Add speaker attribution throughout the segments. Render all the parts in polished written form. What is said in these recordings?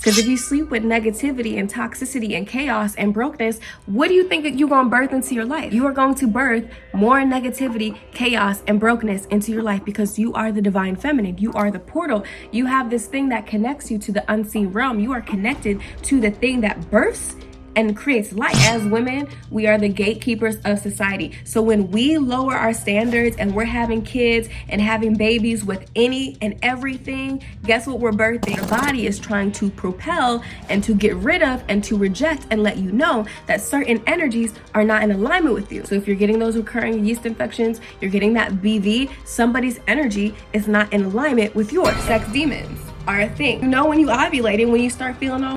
Speaker 1: Because if you sleep with negativity and toxicity and chaos and brokenness, what do you think you're going to birth into your life? You are going to birth more negativity, chaos, and brokenness into your life because you are the divine feminine. You are the portal. You have this thing that connects you to the unseen realm. You are connected to the thing that births and creates life. As women, we are the gatekeepers of society. So when we lower our standards and we're having kids and having babies with any and everything, guess what we're birthing? Your body is trying to propel and to get rid of and to reject and let you know that certain energies are not in alignment with you. So if you're getting those recurring yeast infections, you're getting that BV, somebody's energy is not in alignment with yours. Sex demons are a thing. You know when you ovulating, when you start feeling all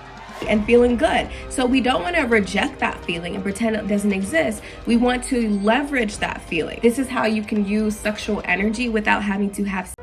Speaker 1: and feeling good. So we don't want to reject that feeling and pretend it doesn't exist. We want to leverage that feeling. This is how you can use sexual energy without having to have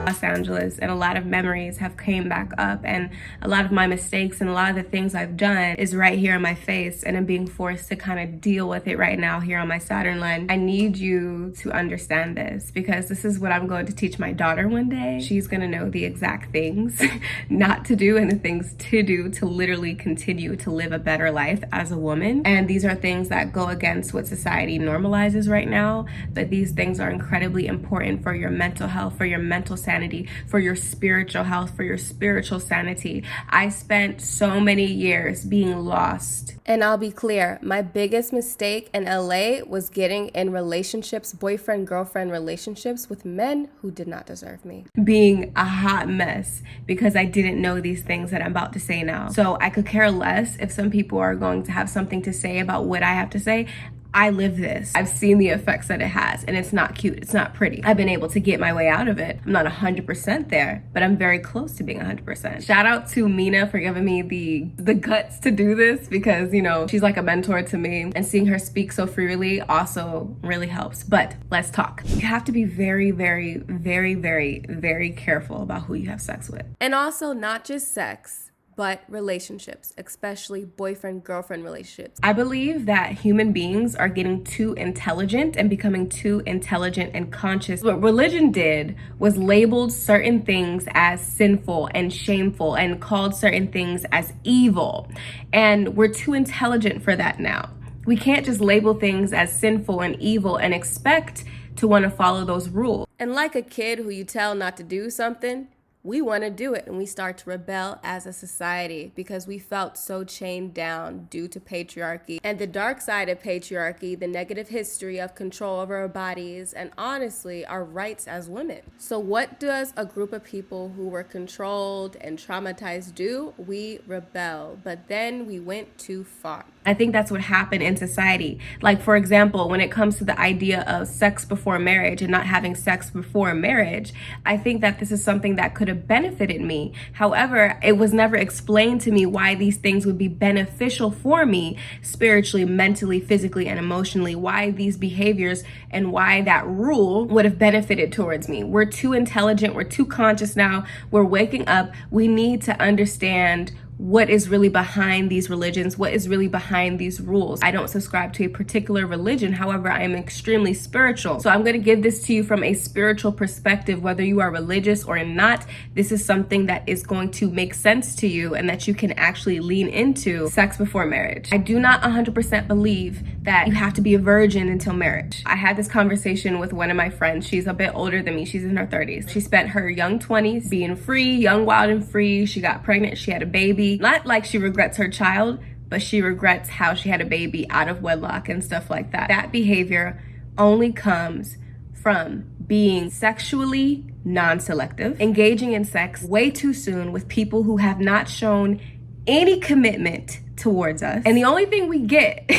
Speaker 1: Los Angeles, and a lot of memories have came back up, and a lot of my mistakes and a lot of the things I've done is right here in my face, and I'm being forced to kind of deal with it right now here on my Saturn line. I need you to understand this because this is what I'm going to teach my daughter one day. She's gonna know the exact things not to do and the things to do to literally continue to live a better life as a woman. And these are things that go against what society normalizes right now, but these things are incredibly important for your mental health, for your mental sanity, for your spiritual health, for your spiritual sanity. I spent so many years being lost. And I'll be clear, my biggest mistake in LA was getting in relationships, boyfriend-girlfriend relationships with men who did not deserve me. Being a hot mess because I didn't know these things that I'm about to say now. So I could care less if some people are going to have something to say about what I have to say. I live this. I've seen the effects that it has, and it's not cute. It's not pretty. I've been able to get my way out of it. I'm not 100% there, but I'm very close to being 100%. Shout out to Mina for giving me the guts to do this because, you know, she's like a mentor to me, and seeing her speak so freely also really helps. But let's talk. You have to be very, very, very, very, very careful about who you have sex with. And also not just sex, but relationships, especially boyfriend-girlfriend relationships. I believe that human beings are getting too intelligent and becoming too intelligent and conscious. What religion did was labeled certain things as sinful and shameful and called certain things as evil. And we're too intelligent for that now. We can't just label things as sinful and evil and expect to want to follow those rules. And like a kid who you tell not to do something, we want to do it, and we start to rebel as a society because we felt so chained down due to patriarchy and the dark side of patriarchy, the negative history of control over our bodies, and honestly, our rights as women. So what does a group of people who were controlled and traumatized do? We rebel, but then we went too far. I think that's what happened in society. Like, for example, when it comes to the idea of sex before marriage and not having sex before marriage, I think that this is something that could have benefited me. However, it was never explained to me why these things would be beneficial for me spiritually, mentally, physically, and emotionally, why these behaviors and why that rule would have benefited towards me. We're too intelligent. We're too conscious now. We're waking up. We need to understand what is really behind these religions, what is really behind these rules. I don't subscribe to a particular religion. However, I am extremely spiritual. So I'm going to give this to you from a spiritual perspective, whether you are religious or not. This is something that is going to make sense to you and that you can actually lean into. Sex before marriage. I do not 100% believe that you have to be a virgin until marriage. I had this conversation with one of my friends. She's a bit older than me. She's in her 30s. She spent her young 20s being free, young, wild, and free. She got pregnant. She had a baby. Not like she regrets her child, but she regrets how she had a baby out of wedlock and stuff like that. That behavior only comes from being sexually non-selective, engaging in sex way too soon with people who have not shown any commitment towards us. And the only thing we get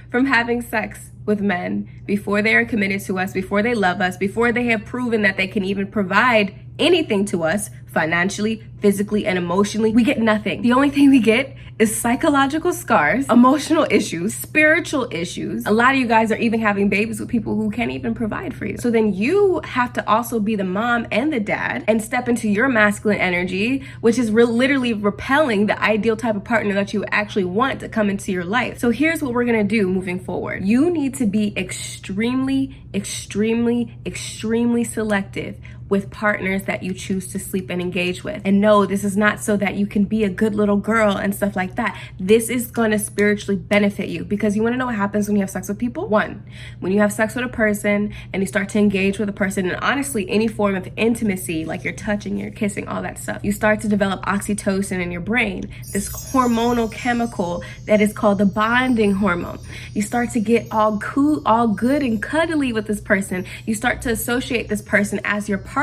Speaker 1: from having sex with men before they are committed to us, before they love us, before they have proven that they can even provide anything to us financially, physically, and emotionally. We get nothing. The only thing we get is psychological scars, emotional issues, spiritual issues. A lot of you guys are even having babies with people who can't even provide for you. So then you have to also be the mom and the dad and step into your masculine energy, which is literally repelling the ideal type of partner that you actually want to come into your life. So here's what we're gonna do moving forward. You need to be extremely selective with partners that you choose to sleep and engage with. And no, this is not so that you can be a good little girl and stuff like that. This is gonna spiritually benefit you, because you wanna know what happens when you have sex with people? One, when you have sex with a person and you start to engage with a person, and honestly, any form of intimacy, like you're touching, you're kissing, all that stuff, you start to develop oxytocin in your brain, this hormonal chemical that is called the bonding hormone. You start to get all cool, all good and cuddly with this person. You start to associate this person as your partner,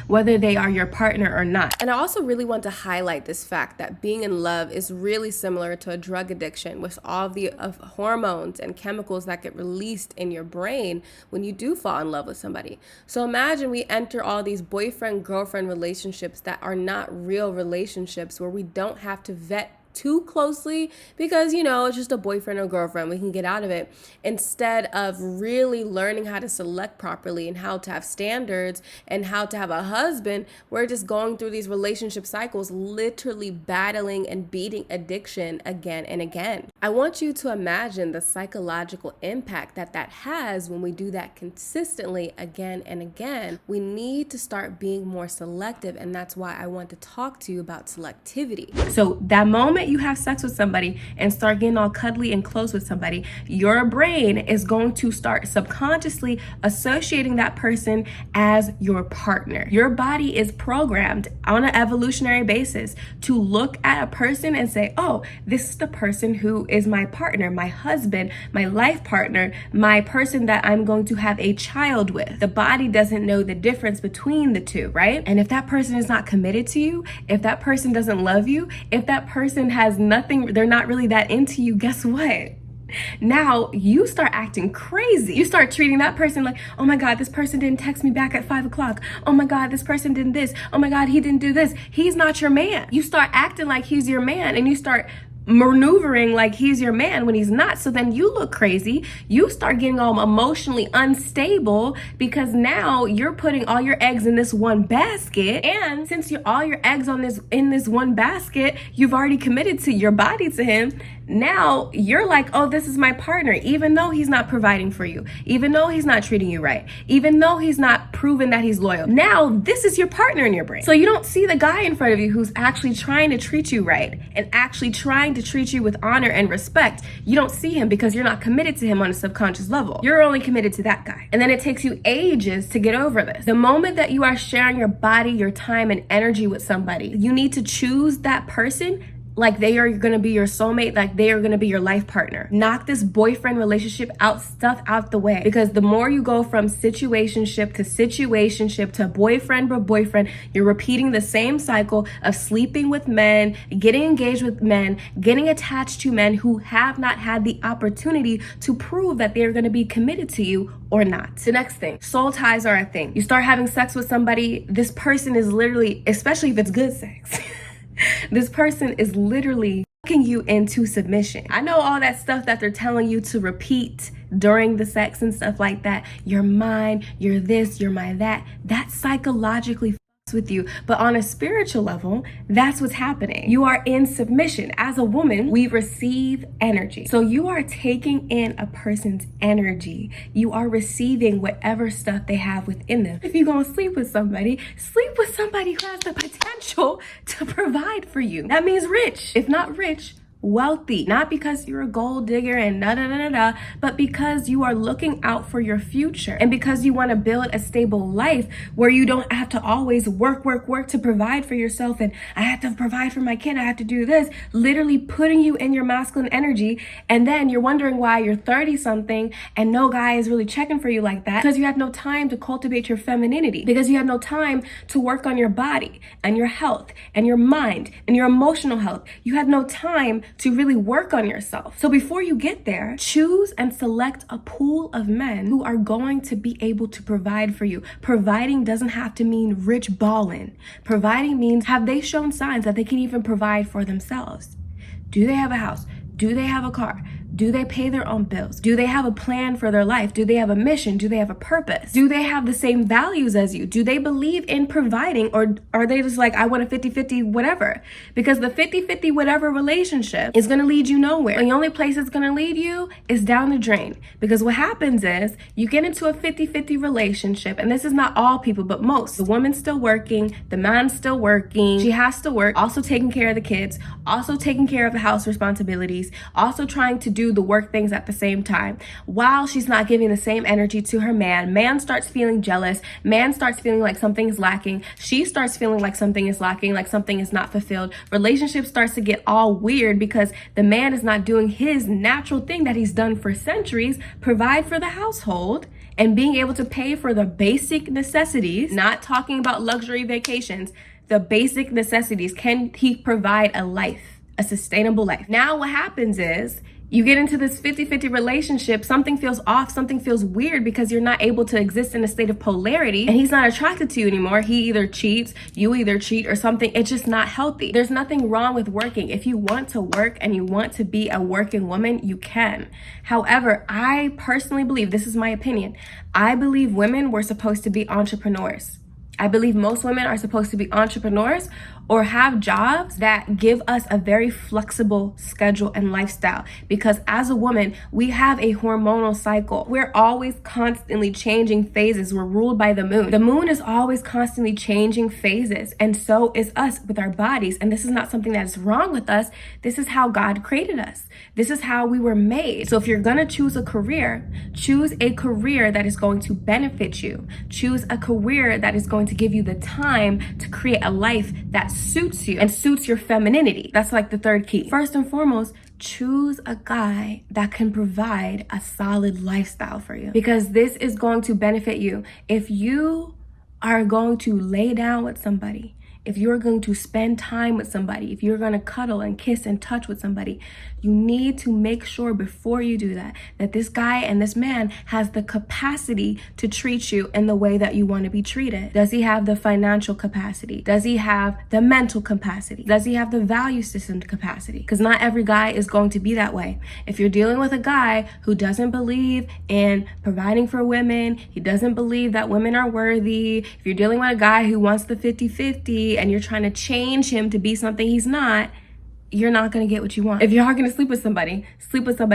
Speaker 1: whether they are your partner or not. And I also really want to highlight this fact that being in love is really similar to a drug addiction, with all the hormones and chemicals that get released in your brain when you do fall in love with somebody. So imagine we enter all these boyfriend-girlfriend relationships that are not real relationships, where we don't have to vet too closely because, you know, it's just a boyfriend or girlfriend, we can get out of it, instead of really learning how to select properly and how to have standards and how to have a husband. We're just going through these relationship cycles, literally battling and beating addiction again and again. I want you to imagine the psychological impact that that has when we do that consistently again and again. We need to start being more selective, and that's why I want to talk to you about selectivity. So that moment you have sex with somebody and start getting all cuddly and close with somebody, your brain is going to start subconsciously associating that person as your partner. Your body is programmed on an evolutionary basis to look at a person and say, oh, this is the person who is my partner, my husband, my life partner, my person that I'm going to have a child with. The body doesn't know the difference between the two, right? And if that person is not committed to you, if that person doesn't love you, if that person has nothing, they're not really that into you, guess what? Now you start acting crazy. You start treating that person like, oh my God, this person didn't text me back at 5 o'clock. Oh my God, this person did this. Oh my God, he didn't do this. He's not your man. You start acting like he's your man, and you start maneuvering like he's your man when he's not. So then you look crazy. You start getting all emotionally unstable because now you're putting all your eggs in this one basket. And since all your eggs in this one basket, you've already committed to your body to him. Now you're like, oh, this is my partner, even though he's not providing for you, even though he's not treating you right, even though he's not proven that he's loyal. Now this is your partner in your brain. So you don't see the guy in front of you who's actually trying to treat you right and actually trying to treat you with honor and respect. You don't see him because you're not committed to him on a subconscious level. You're only committed to that guy. And then it takes you ages to get over this. The moment that you are sharing your body, your time, and energy with somebody, you need to choose that person like they are going to be your soulmate, like they are going to be your life partner. Knock this boyfriend relationship stuff out the way, because the more you go from situationship to boyfriend, you're repeating the same cycle of sleeping with men, getting engaged with men, getting attached to men who have not had the opportunity to prove that they're going to be committed to you or not. The next thing, soul ties are a thing. You start having sex with somebody, this person is literally, especially if it's good sex, this person is literally fucking you into submission. I know all that stuff that they're telling you to repeat during the sex and stuff like that. You're mine, you're this, you're my that. That psychologically fucks with you. But on a spiritual level, that's what's happening. You are in submission. As a woman, we receive energy. So you are taking in a person's energy. You are receiving whatever stuff they have within them. If you're gonna sleep with somebody who has the potential to provide for you. That means rich. If not rich, wealthy. Not because you're a gold digger and but because you are looking out for your future, and because you want to build a stable life where you don't have to always work to provide for yourself, and I have to provide for my kid, I have to do this, literally putting you in your masculine energy. And then you're wondering why you're 30 something and no guy is really checking for you like that, because you had no time to cultivate your femininity, because you had no time to work on your body and your health and your mind and your emotional health. You had no time to really work on yourself. So before you get there, choose and select a pool of men who are going to be able to provide for you. Providing doesn't have to mean rich ballin'. Providing means, have they shown signs that they can even provide for themselves? Do they have a house? Do they have a car? Do they pay their own bills? Do they have a plan for their life? Do they have a mission? Do they have a purpose? Do they have the same values as you? Do they believe in providing, or are they just like, I want a 50-50 whatever? Because the 50-50 whatever relationship is going to lead you nowhere. The only place it's going to lead you is down the drain. Because what happens is you get into a 50-50 relationship, and this is not all people, but most. The woman's still working, the man's still working, she has to work, also taking care of the kids, also taking care of the house responsibilities, also trying to do the work things at the same time. While she's not giving the same energy to her man, man starts feeling jealous, man starts feeling like something is lacking, she starts feeling like something is lacking, like something is not fulfilled. Relationship starts to get all weird because the man is not doing his natural thing that he's done for centuries, provide for the household and being able to pay for the basic necessities, not talking about luxury vacations, the basic necessities. Can he provide a life, a sustainable life? Now what happens is you get into this 50-50 relationship, something feels off, something feels weird because you're not able to exist in a state of polarity and he's not attracted to you anymore. He either cheats, you either cheat or something. It's just not healthy. There's nothing wrong with working. If you want to work and you want to be a working woman, you can. However, I personally believe, this is my opinion, I believe women were supposed to be entrepreneurs. I believe most women are supposed to be entrepreneurs or have jobs that give us a very flexible schedule and lifestyle. Because as a woman, we have a hormonal cycle. We're always constantly changing phases. We're ruled by the moon. The moon is always constantly changing phases, and so is us with our bodies. And this is not something that is wrong with us. This is how God created us. This is how we were made. So if you're gonna choose a career that is going to benefit you. Choose a career that is going to give you the time to create a life that suits you and suits your femininity. That's like the third key. First and foremost, choose a guy that can provide a solid lifestyle for you, because this is going to benefit you. If you are going to lay down with somebody, if you're going to spend time with somebody, if you're going to cuddle and kiss and touch with somebody, you need to make sure before you do that, that this guy and this man has the capacity to treat you in the way that you want to be treated. Does he have the financial capacity? Does he have the mental capacity? Does he have the value system capacity? Because not every guy is going to be that way. If you're dealing with a guy who doesn't believe in providing for women, he doesn't believe that women are worthy, if you're dealing with a guy who wants the 50-50 and you're trying to change him to be something he's not, you're not going to get what you want. If you are going to sleep with somebody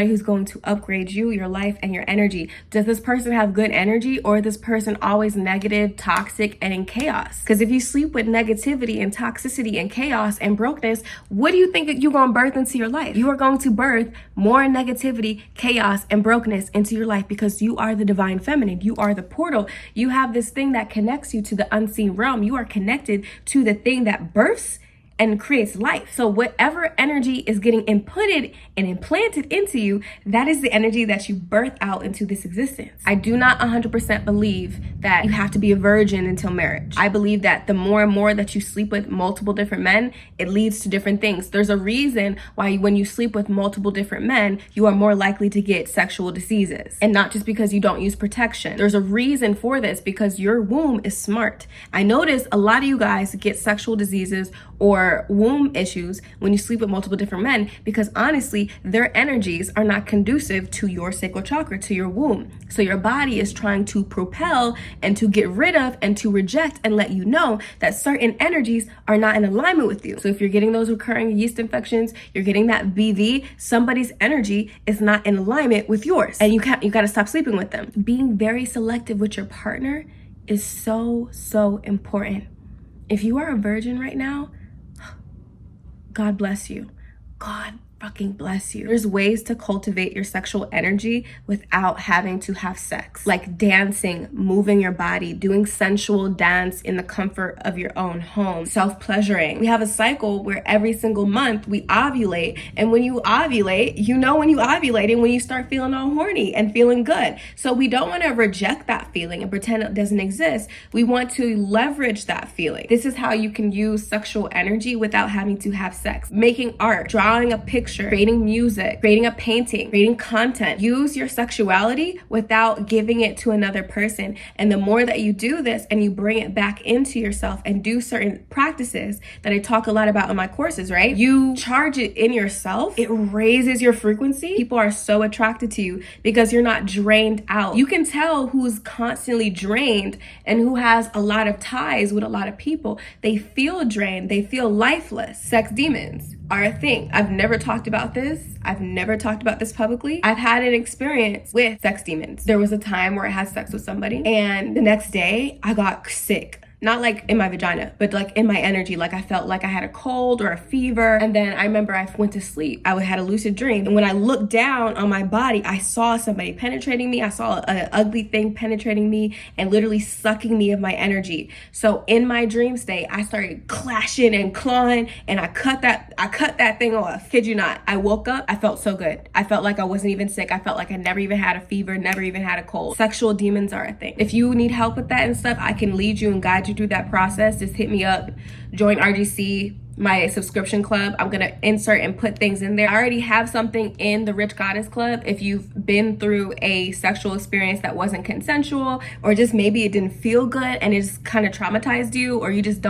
Speaker 1: who's going to upgrade you, your life, and your energy. Does this person have good energy, or is this person always negative, toxic, and in chaos? Because if you sleep with negativity and toxicity and chaos and brokenness, what do you think that you're going to birth into your life? You are going to birth more negativity, chaos, and brokenness into your life, because you are the divine feminine. You are the portal. You have this thing that connects you to the unseen realm. You are connected to the thing that births and creates life. So whatever energy is getting inputted and implanted into you, that is the energy that you birth out into this existence. I do not 100% believe that you have to be a virgin until marriage. I believe that the more and more that you sleep with multiple different men, it leads to different things. There's a reason why when you sleep with multiple different men, you are more likely to get sexual diseases. And not just because you don't use protection. There's a reason for this, because your womb is smart. I notice a lot of you guys get sexual diseases or womb issues when you sleep with multiple different men, because honestly, their energies are not conducive to your sacral chakra, to your womb. So your body is trying to propel and to get rid of and to reject and let you know that certain energies are not in alignment with you. So if you're getting those recurring yeast infections, you're getting that BV, somebody's energy is not in alignment with yours, and you got to stop sleeping with them. Being very selective with your partner is so important. If you are a virgin right now, God bless you. God fucking bless you. There's ways to cultivate your sexual energy without having to have sex, like dancing, moving your body, doing sensual dance in the comfort of your own home, self-pleasuring. We have a cycle where every single month we ovulate, and when you ovulate, you know when you ovulate and when you start feeling all horny and feeling good. So we don't want to reject that feeling and pretend it doesn't exist. We want to leverage that feeling. This is how you can use sexual energy without having to have sex. Making art, drawing a picture, picture, creating music, creating a painting, creating content. Use your sexuality without giving it to another person. And the more that you do this and you bring it back into yourself and do certain practices that I talk a lot about in my courses, right? You charge it in yourself. It raises your frequency. People are so attracted to you because you're not drained out. You can tell who's constantly drained and who has a lot of ties with a lot of people. They feel drained. They feel lifeless. Sex demons are a thing. I've never talked about this. I've never talked about this publicly. I've had an experience with sex demons. There was a time where I had sex with somebody and the next day I got sick. Not like in my vagina, but like in my energy. Like I felt like I had a cold or a fever. And then I remember I went to sleep. I had a lucid dream. And when I looked down on my body, I saw somebody penetrating me. I saw an ugly thing penetrating me and literally sucking me of my energy. So in my dream state, I started clashing and clawing and I cut that thing off. Kid you not. I woke up. I felt so good. I felt like I wasn't even sick. I felt like I never even had a fever, never even had a cold. Sexual demons are a thing. If you need help with that and stuff, I can lead you and guide you through that process. Just hit me up, join RGC, my subscription club. I'm gonna insert and put things in there. I already have something in the Rich Goddess Club. If you've been through a sexual experience that wasn't consensual, or just maybe it didn't feel good and it just kind of traumatized you, or you just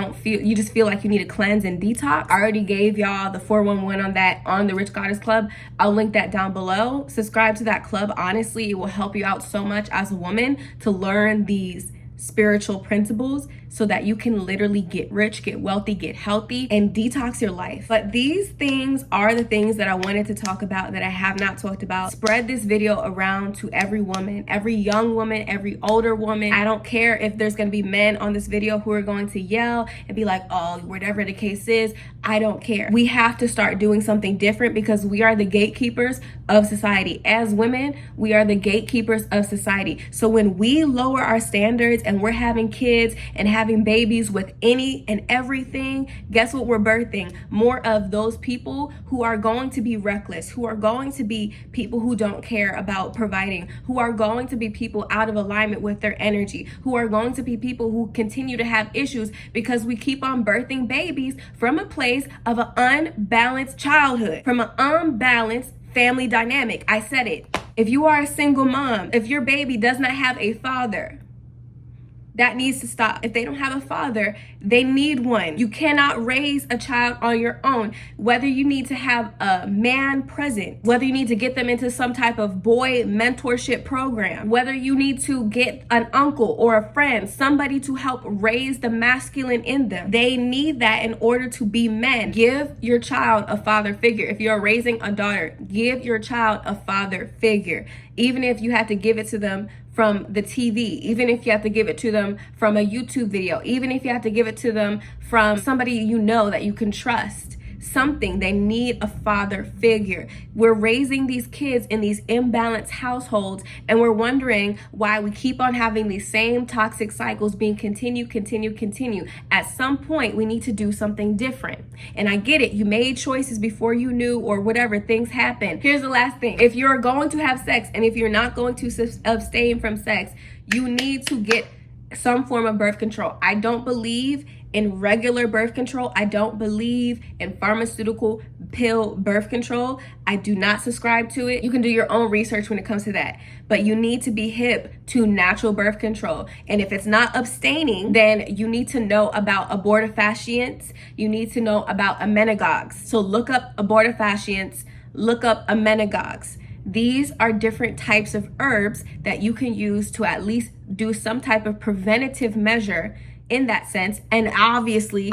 Speaker 1: feel like you need a cleanse and detox, I already gave y'all the 411 on that on the Rich Goddess Club. I'll link that down below. Subscribe to that club. Honestly, it will help you out so much as a woman to learn these spiritual principles so that you can literally get rich, get wealthy, get healthy, and detox your life. But these things are the things that I wanted to talk about that I have not talked about. Spread this video around to every woman, every young woman, every older woman. I don't care if there's gonna be men on this video who are going to yell and be like, oh, whatever the case is, I don't care. We have to start doing something different because we are the gatekeepers of society. As women, we are the gatekeepers of society. So when we lower our standards and we're having kids and having babies with any and everything, guess what we're birthing? More of those people who are going to be reckless, who are going to be people who don't care about providing, who are going to be people out of alignment with their energy, who are going to be people who continue to have issues because we keep on birthing babies from a place of an unbalanced childhood, from an unbalanced family dynamic. I said it. If you are a single mom, if your baby does not have a father, that needs to stop. If they don't have a father, they need one. You cannot raise a child on your own. Whether you need to have a man present, whether you need to get them into some type of boy mentorship program, whether you need to get an uncle or a friend, somebody to help raise the masculine in them. They need that in order to be men. Give your child a father figure. If you're raising a daughter, give your child a father figure. Even if you have to give it to them from the TV, even if you have to give it to them from a YouTube video, even if you have to give it to them from somebody you know that you can trust, something, they need a father figure. We're raising these kids in these imbalanced households and we're wondering why we keep on having these same toxic cycles being continue. At some point, we need to do something different. And I get it. You made choices before you knew or whatever, things happen. Here's the last thing. If you're going to have sex and if you're not going to abstain from sex, you need to get some form of birth control. I don't believe in regular birth control. I don't believe in pharmaceutical pill birth control. I do not subscribe to it. You can do your own research when it comes to that. But you need to be hip to natural birth control. And if it's not abstaining, then you need to know about abortifacients. You need to know about emmenagogues. So look up abortifacients, look up emmenagogues. These are different types of herbs that you can use to at least do some type of preventative measure in that sense. And obviously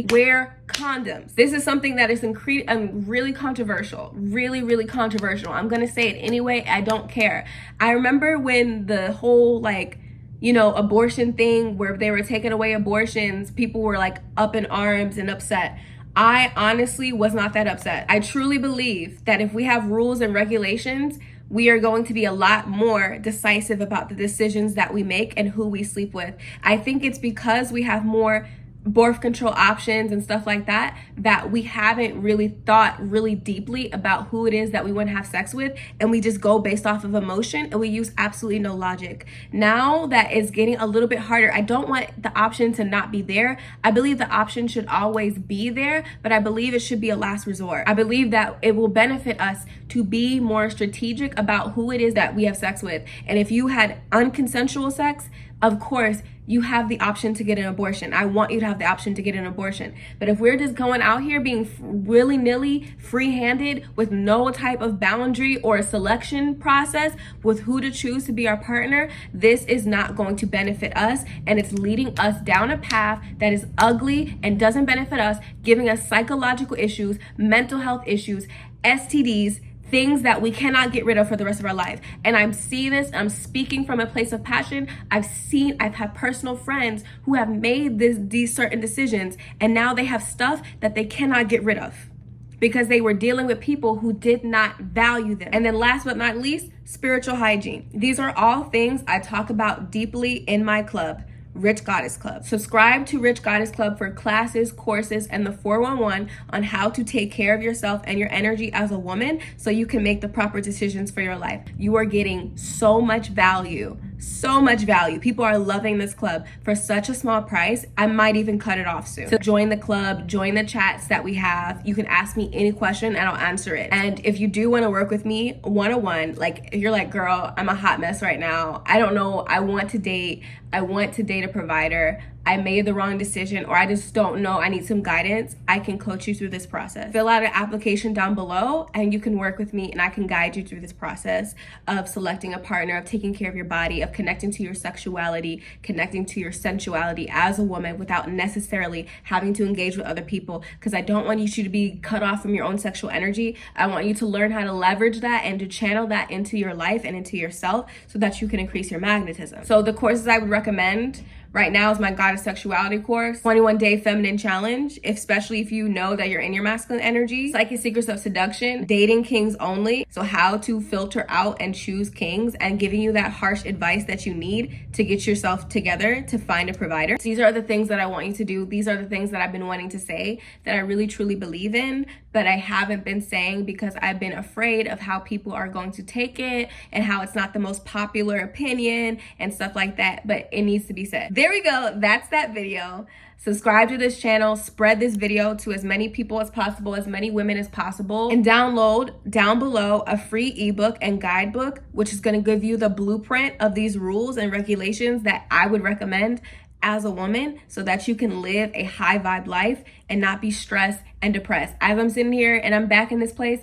Speaker 1: wear condoms. This is something that is really controversial, really controversial. I'm gonna say it anyway. I don't care. I remember when the whole abortion thing where they were taking away abortions, people were like up in arms and upset. I honestly was not that upset. I truly believe that if we have rules and regulations, we are going to be a lot more decisive about the decisions that we make and who we sleep with. I think it's because we have more birth control options and stuff like that, that we haven't really thought really deeply about who it is that we want to have sex with, and we just go based off of emotion and we use absolutely no logic. Now that it's getting a little bit harder, I don't want the option to not be there. I believe the option should always be there, but I believe it should be a last resort. I believe that it will benefit us to be more strategic about who it is that we have sex with. And if you had unconsensual sex, of course, you have the option to get an abortion. I want you to have the option to get an abortion. But if we're just going out here being willy-nilly, free-handed, with no type of boundary or a selection process with who to choose to be our partner, this is not going to benefit us, and it's leading us down a path that is ugly and doesn't benefit us, giving us psychological issues, mental health issues, STDs, things that we cannot get rid of for the rest of our life. And I'm seeing this, I'm speaking from a place of passion. I've had personal friends who have made these certain decisions, and now they have stuff that they cannot get rid of because they were dealing with people who did not value them. And then last but not least, spiritual hygiene. These are all things I talk about deeply in my club, Rich Goddess Club. Subscribe to Rich Goddess Club for classes, courses, and the 411 on how to take care of yourself and your energy as a woman so you can make the proper decisions for your life. You are getting so much value. So much value. People are loving this club for such a small price. I might even cut it off soon. So join the club, join the chats that we have. You can ask me any question and I'll answer it. And if you do want to work with me one-on-one, like if you're like, girl, I'm a hot mess right now, I don't know, I want to date a provider, I made the wrong decision, or I just don't know, I need some guidance, I can coach you through this process. Fill out an application down below and you can work with me, and I can guide you through this process of selecting a partner, of taking care of your body, of connecting to your sexuality, connecting to your sensuality as a woman without necessarily having to engage with other people, because I don't want you to be cut off from your own sexual energy. I want you to learn how to leverage that and to channel that into your life and into yourself so that you can increase your magnetism. So the courses I would recommend right now is my Goddess Sexuality course, 21-day feminine challenge, especially if you know that you're in your masculine energy, Psychic Secrets of Seduction, Dating Kings Only, so how to filter out and choose kings, and giving you that harsh advice that you need to get yourself together to find a provider. These are the things that I want you to do. These are the things that I've been wanting to say that I really truly believe in, but I haven't been saying because I've been afraid of how people are going to take it and how it's not the most popular opinion and stuff like that, but it needs to be said. There we go. That's that video. Subscribe to this channel, spread this video to as many people as possible, as many women as possible, and download down below a free ebook and guidebook, which is going to give you the blueprint of these rules and regulations that I would recommend as a woman so that you can live a high vibe life and not be stressed and depressed. As I'm sitting here and I'm back in this place,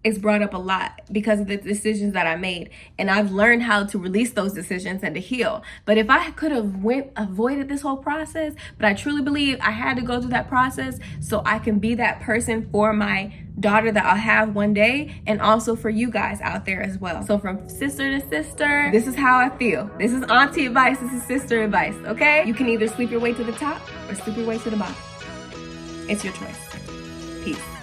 Speaker 1: it's brought up a lot because of the decisions that I made, and I've learned how to release those decisions and to heal. But if I could have avoided this whole process, but I truly believe I had to go through that process so I can be that person for my daughter that I'll have one day, and also for you guys out there as well. So from sister to sister, this is how I feel. This is auntie advice, this is sister advice, okay? You can either sleep your way to the top or sleep your way to the bottom. It's your choice. Peace.